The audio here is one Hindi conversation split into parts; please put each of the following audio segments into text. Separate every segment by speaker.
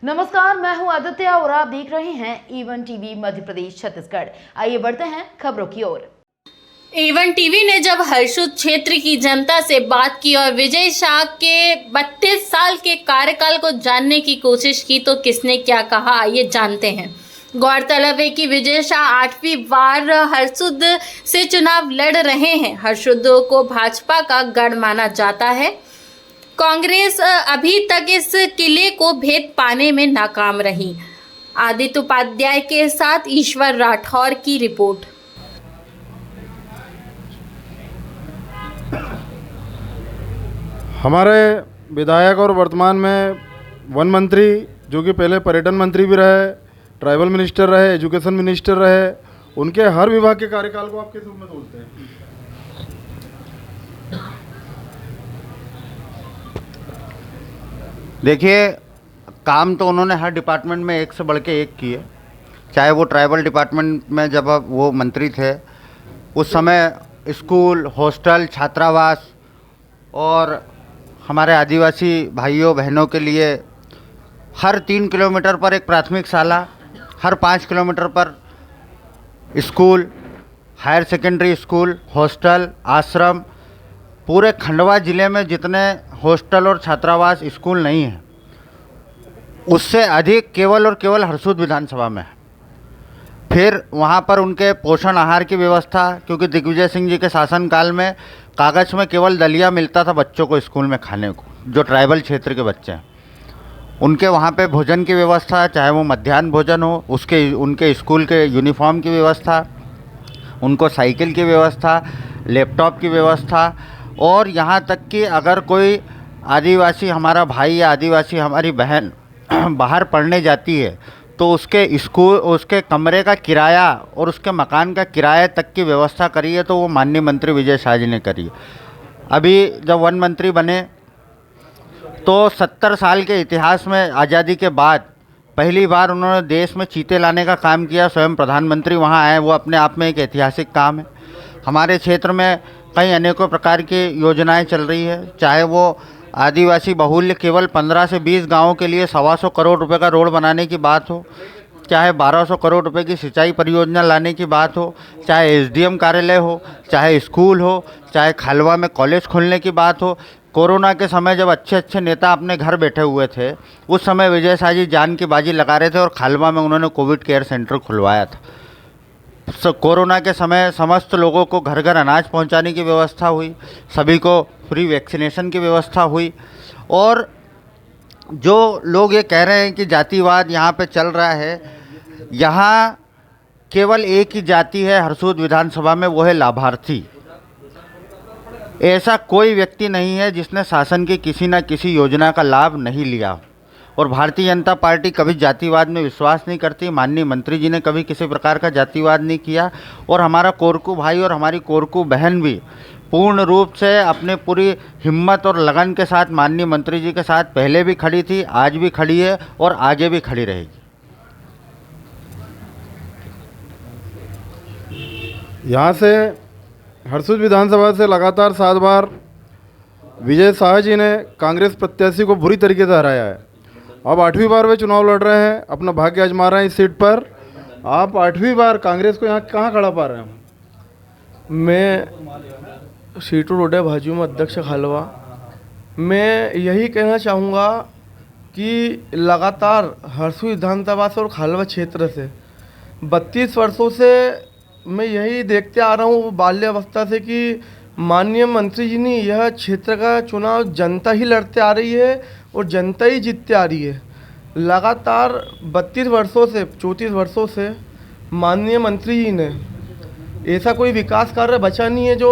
Speaker 1: नमस्कार, मैं हूं आदित्य और आप देख रहे हैं A1 टीवी मध्य प्रदेश छत्तीसगढ़। आइए बढ़ते हैं खबरों की ओर।
Speaker 2: A1 टीवी ने जब हरसुद क्षेत्र की जनता से बात की और विजय शाह के 32 साल के कार्यकाल को जानने की कोशिश की तो किसने क्या कहा, आइए जानते हैं। गौरतलब है कि विजय शाह 8वीं बार हरसुद से चुनाव लड़ रहे हैं। हरसुद को भाजपा का गढ़ माना जाता है। कांग्रेस अभी तक इस किले को भेद पाने में नाकाम रही। आदित्य उपाध्याय के साथ ईश्वर राठौर की रिपोर्ट।
Speaker 3: हमारे विधायक और वर्तमान में वन मंत्री, जो कि पहले पर्यटन मंत्री भी रहे, ट्राइबल मिनिस्टर रहे, एजुकेशन मिनिस्टर रहे, उनके हर विभाग के कार्यकाल को आप किस रूप में सोचते हैं?
Speaker 4: देखिए, काम तो उन्होंने हर डिपार्टमेंट में एक से बढ़ के एक किए। चाहे वो ट्राइबल डिपार्टमेंट में जब वो मंत्री थे उस समय स्कूल, हॉस्टल, छात्रावास और हमारे आदिवासी भाइयों बहनों के लिए हर 3 किलोमीटर पर एक प्राथमिक शाला, हर 5 किलोमीटर पर school, higher secondary school, hostel, आश्रम, पूरे खंडवा ज़िले में जितने हॉस्टल और छात्रावास स्कूल नहीं हैं उससे अधिक केवल और केवल हरसुद विधानसभा में है। फिर वहाँ पर उनके पोषण आहार की व्यवस्था, क्योंकि दिग्विजय सिंह जी के शासनकाल में कागज़ में केवल दलिया मिलता था बच्चों को स्कूल में खाने को, जो ट्राइबल क्षेत्र के बच्चे हैं उनके वहाँ पे भोजन की व्यवस्था, चाहे वो मध्याह्न भोजन हो, उनके स्कूल के यूनिफॉर्म की व्यवस्था, उनको साइकिल की व्यवस्था, लैपटॉप की व्यवस्था, और यहाँ तक कि अगर कोई आदिवासी हमारा भाई या आदिवासी हमारी बहन बाहर पढ़ने जाती है तो उसके स्कूल, उसके कमरे का किराया और उसके मकान का किराया तक की व्यवस्था करी है तो वो माननीय मंत्री विजय शाह जी ने करी है। अभी जब वन मंत्री बने तो 70 साल के इतिहास में आज़ादी के बाद पहली बार उन्होंने देश में चीते लाने का काम किया। स्वयं प्रधानमंत्री वहाँ आए, वो अपने आप में एक ऐतिहासिक काम है। हमारे क्षेत्र में कई अनेकों प्रकार की योजनाएं चल रही है, चाहे वो आदिवासी बहुल्य केवल 15 से 20 गांवों के लिए 125 करोड़ रुपए का रोड बनाने की बात हो, चाहे 1200 करोड़ रुपए की सिंचाई परियोजना लाने की बात हो, चाहे एसडीएम कार्यालय हो, चाहे स्कूल हो, चाहे खालवा में कॉलेज खोलने की बात हो। कोरोना के समय जब अच्छे अच्छे नेता अपने घर बैठे हुए थे उस समय विजय शाह जी जान की बाजी लगा रहे थे और खालवा में उन्होंने कोविड केयर सेंटर खुलवाया था। कोरोना के समय समस्त लोगों को घर घर अनाज पहुंचाने की व्यवस्था हुई, सभी को फ्री वैक्सीनेशन की व्यवस्था हुई। और जो लोग ये कह रहे हैं कि जातिवाद यहाँ पे चल रहा है, यहाँ केवल एक ही जाति है हरसुद विधानसभा में, वो है लाभार्थी। ऐसा कोई व्यक्ति नहीं है जिसने शासन की किसी न किसी योजना का लाभ नहीं लिया। और भारतीय जनता पार्टी कभी जातिवाद में विश्वास नहीं करती। माननीय मंत्री जी ने कभी किसी प्रकार का जातिवाद नहीं किया। और हमारा कोरकू भाई और हमारी कोरकू बहन भी पूर्ण रूप से अपने पूरी हिम्मत और लगन के साथ माननीय मंत्री जी के साथ पहले भी खड़ी थी, आज भी खड़ी है और आगे भी खड़ी रहेगी।
Speaker 3: यहाँ से हरसुद विधानसभा से लगातार 7 बार विजय शाह जी ने कांग्रेस प्रत्याशी को बुरी तरीके से हराया है। अब 8वीं बार वे चुनाव लड़ रहे हैं, अपना भाग्य आजमा रहे हैं इस सीट पर। आप 8वीं बार कांग्रेस को यहाँ कहाँ खड़ा पा रहे हैं?
Speaker 5: मैं सीटू रोडे भाजपा में अध्यक्ष खालवा। मैं यही कहना चाहूँगा कि लगातार हरसुद विधानसभा से और खालवा क्षेत्र से 32 वर्षों से मैं यही देखते आ रहा हूँ बाल्यावस्था से कि माननीय मंत्री जी ने यह क्षेत्र का चुनाव जनता ही लड़ते आ रही है और जनता ही जीतते आ रही है। लगातार 32 वर्षों से 34 वर्षों से माननीय मंत्री जी ने ऐसा कोई विकास कार्य बचा नहीं है जो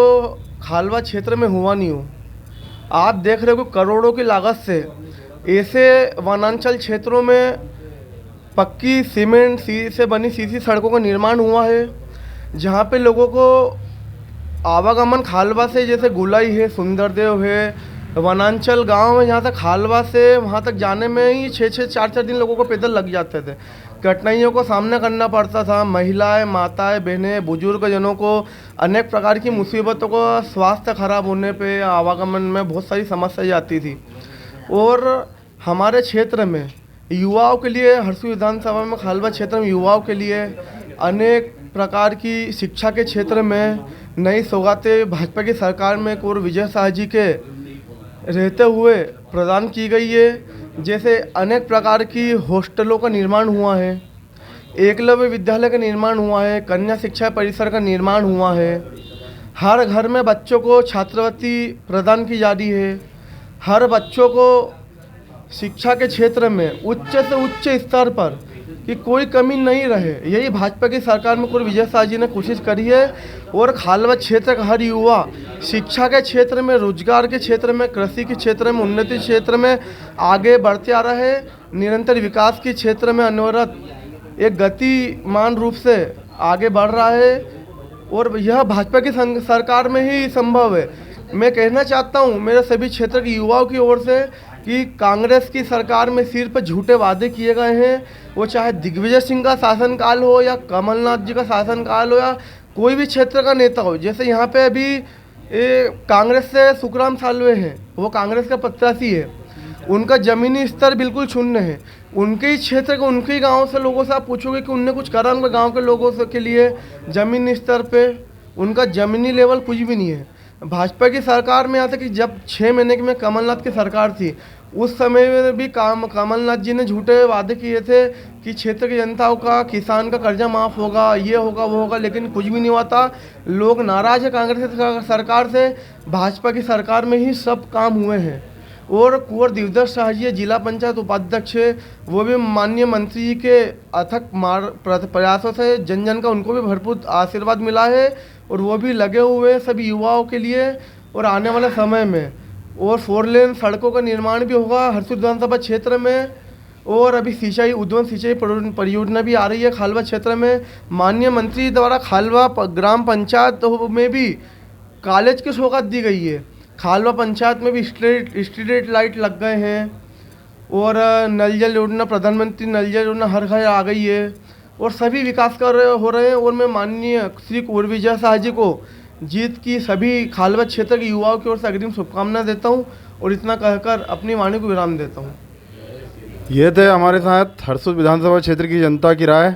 Speaker 5: खालवा क्षेत्र में हुआ नहीं हो। आप देख रहे हो करोड़ों की लागत से ऐसे वनांचल क्षेत्रों में पक्की सीमेंट से बनी सीधी सड़कों का निर्माण हुआ है, जहाँ पे लोगों को आवागमन खालवा से, जैसे गुलाई है, सुंदरदेव है, वनांचल गांव में, जहाँ तक खालवा से वहाँ तक जाने में ही 6-6, 4-4 दिन लोगों को पैदल लग जाते थे। कठिनाइयों को सामना करना पड़ता था। महिलाएं, माताएं, बहनें, बुजुर्ग जनों को अनेक प्रकार की मुसीबतों को, स्वास्थ्य खराब होने पे, आवागमन में बहुत सारी समस्याएं आती थी। और हमारे क्षेत्र में युवाओं के लिए हरसू विधानसभा में खालवा क्षेत्र में युवाओं के लिए अनेक प्रकार की शिक्षा के क्षेत्र में नई सौगातें भाजपा की सरकार में कुंवर विजय शाह जी के रहते हुए प्रदान की गई है। जैसे अनेक प्रकार की हॉस्टलों का निर्माण हुआ है, एकलव्य विद्यालय का निर्माण हुआ है, कन्या शिक्षा परिसर का निर्माण हुआ है, हर घर में बच्चों को छात्रवृत्ति प्रदान की जा रही है, हर बच्चों को शिक्षा के क्षेत्र में उच्च से उच्च स्तर पर कि कोई कमी नहीं रहे, यही भाजपा की सरकार में कुंवर विजय शाह जी ने कोशिश करी है। और खालवा क्षेत्र का हर युवा शिक्षा के क्षेत्र में, रोजगार के क्षेत्र में, कृषि के क्षेत्र में, उन्नति क्षेत्र में आगे बढ़ते आ रहा है। निरंतर विकास के क्षेत्र में अनवरत एक गतिमान रूप से आगे बढ़ रहा है और यह भाजपा की सरकार में ही संभव है। मैं कहना चाहता हूँ मेरे सभी क्षेत्र के युवाओं की ओर से कि कांग्रेस की सरकार में सिर्फ झूठे वादे किए गए हैं, वो चाहे दिग्विजय सिंह का शासनकाल हो या कमलनाथ जी का शासनकाल हो या कोई भी क्षेत्र का नेता हो। जैसे यहाँ पे अभी कांग्रेस से सुखराम सालवे हैं, वो कांग्रेस का प्रत्याशी है, उनका ज़मीनी स्तर बिल्कुल शून्य है। उनके ही क्षेत्र के उनके ही गाँव से लोगों से आप पूछोगे कि उनने कुछ करा उनके गाँव के लोगों से के लिए ज़मीनी स्तर पे, उनका ज़मीनी लेवल कुछ भी नहीं है। भाजपा की सरकार में आता कि जब 6 महीने की में कमलनाथ की सरकार थी, उस समय में भी कमलनाथ जी ने झूठे वादे किए थे कि क्षेत्र की जनताओं का, किसान का कर्जा माफ़ होगा, ये होगा वो होगा, लेकिन कुछ भी नहीं हुआ था। लोग नाराज़ है कांग्रेस सरकार से, भाजपा की सरकार में ही सब काम हुए हैं। और कुंवर दिवदर शाह जी जिला पंचायत उपाध्यक्ष है, वो भी माननीय मंत्री जी के अथक प्रयासों से जन जन का उनको भी भरपूर आशीर्वाद मिला है और वो भी लगे हुए सभी युवाओं के लिए। और आने वाले समय में और 4 लेन सड़कों का निर्माण भी होगा हरसू विधानसभा क्षेत्र में। और अभी सिंचाई उद्वहन सिंचाई परियोजना भी आ रही है खालवा क्षेत्र में। माननीय मंत्री द्वारा खालवा ग्राम पंचायत में भी कॉलेज की सौगात दी गई है। खालवा पंचायत में भी स्ट्रीट लाइट लग गए हैं और नल जल योजना, प्रधानमंत्री नल जल योजना हर घर आ गई है और सभी विकास हो रहे हैं। और मैं माननीय श्री कुंवर विजय शाह जी को जीत की सभी खालवा क्षेत्र के युवाओं की ओर से अग्रिम शुभकामनाएं देता हूं और इतना कहकर अपनी वाणी को विराम देता हूं।
Speaker 3: ये थे हमारे साथ हरसूद विधानसभा क्षेत्र की जनता की राय,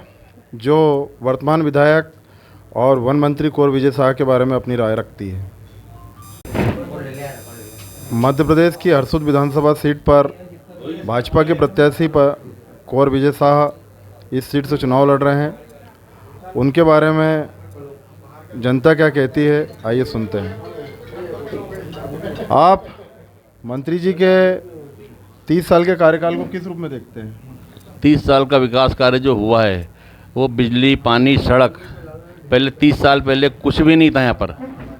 Speaker 3: जो वर्तमान विधायक और वन मंत्री कुंवर विजय शाह के बारे में अपनी राय रखती है। मध्य प्रदेश की हरसूद विधानसभा सीट पर भाजपा के प्रत्याशी पर कुंवर विजय शाह इस सीट से चुनाव लड़ रहे हैं। उनके बारे में जनता क्या कहती है, आइए सुनते हैं। आप मंत्री जी के 30 साल के कार्यकाल को किस रूप में देखते हैं?
Speaker 6: 30 साल का विकास कार्य जो हुआ है वो बिजली, पानी, सड़क, पहले 30 साल पहले कुछ भी नहीं था। यहाँ पर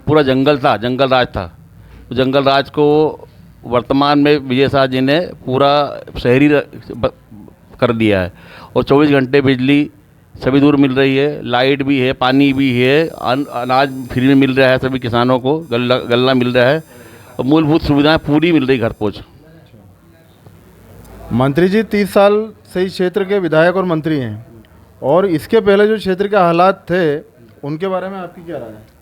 Speaker 6: पूरा जंगल था, जंगल राज था। तो जंगल राज को वर्तमान में विजय शाह जी ने पूरा शहरी कर दिया है और 24 घंटे बिजली सभी दूर मिल रही है, लाइट भी है, पानी भी है, अनाज फ्री में मिल रहा है सभी किसानों को, गल्ला मिल रहा है और मूलभूत सुविधाएं पूरी मिल रही घर पहुँच।
Speaker 3: मंत्री जी 30 साल से इस क्षेत्र के विधायक और मंत्री हैं और इसके पहले जो क्षेत्र के हालात थे उनके बारे में आपकी क्या राय है?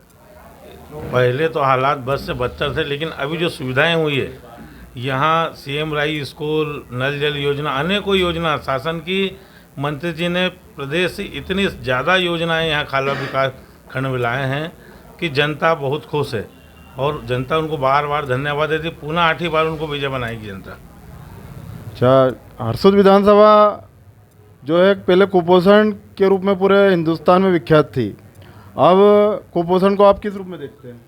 Speaker 7: पहले तो हालात बस से बदतर थे, लेकिन अभी जो सुविधाएं हुई है यहाँ CM राई स्कूल, नल जल योजना, अनेकों योजना शासन की मंत्री जी ने प्रदेश से इतनी ज़्यादा योजनाएं यहाँ खालवा विकास खंड में लाए हैं कि जनता बहुत खुश है और जनता उनको बार बार धन्यवाद देती, पुनः 8वीं बार उनको विजय बनाएगी जनता।
Speaker 3: अच्छा, हरसूद विधानसभा जो है पहले कुपोषण के रूप में पूरे हिंदुस्तान में विख्यात थी, अब कुपोषण को आप किस रूप में देखते हैं?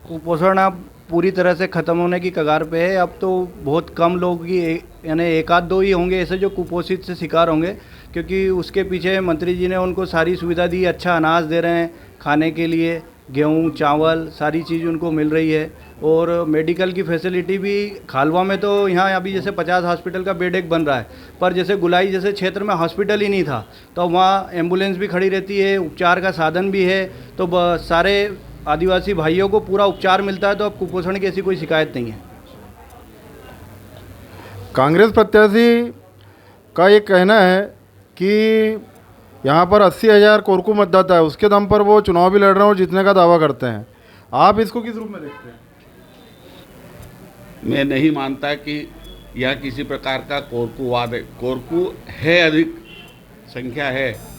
Speaker 8: कुपोषण अब पूरी तरह से ख़त्म होने की कगार पे है। अब तो बहुत कम लोग ही, यानी 1-2 ही होंगे ऐसे जो कुपोषित से शिकार होंगे, क्योंकि उसके पीछे मंत्री जी ने उनको सारी सुविधा दी, अच्छा अनाज दे रहे हैं खाने के लिए, गेहूं, चावल, सारी चीज़ उनको मिल रही है। और मेडिकल की फैसिलिटी भी खालवा में तो यहाँ अभी जैसे 50 हॉस्पिटल का बेड एक बन रहा है, पर जैसे गुलाई जैसे क्षेत्र में हॉस्पिटल ही नहीं था, तो वहाँ एम्बुलेंस भी खड़ी रहती है, उपचार का साधन भी है, तो सारे आदिवासी भाइयों को पूरा उपचार मिलता है। तो अब कुपोषण की ऐसी कोई शिकायत नहीं है।
Speaker 3: कांग्रेस प्रत्याशी का ये कहना है कि यहाँ पर 80,000 कोरकू मतदाता है, उसके दम पर वो चुनाव भी लड़ रहे हैं और जीतने का दावा करते हैं। आप इसको किस रूप में देखते हैं?
Speaker 9: मैं नहीं मानता कि यह किसी प्रकार का कोरकुवाद है। कोरकू है, अधिक संख्या है,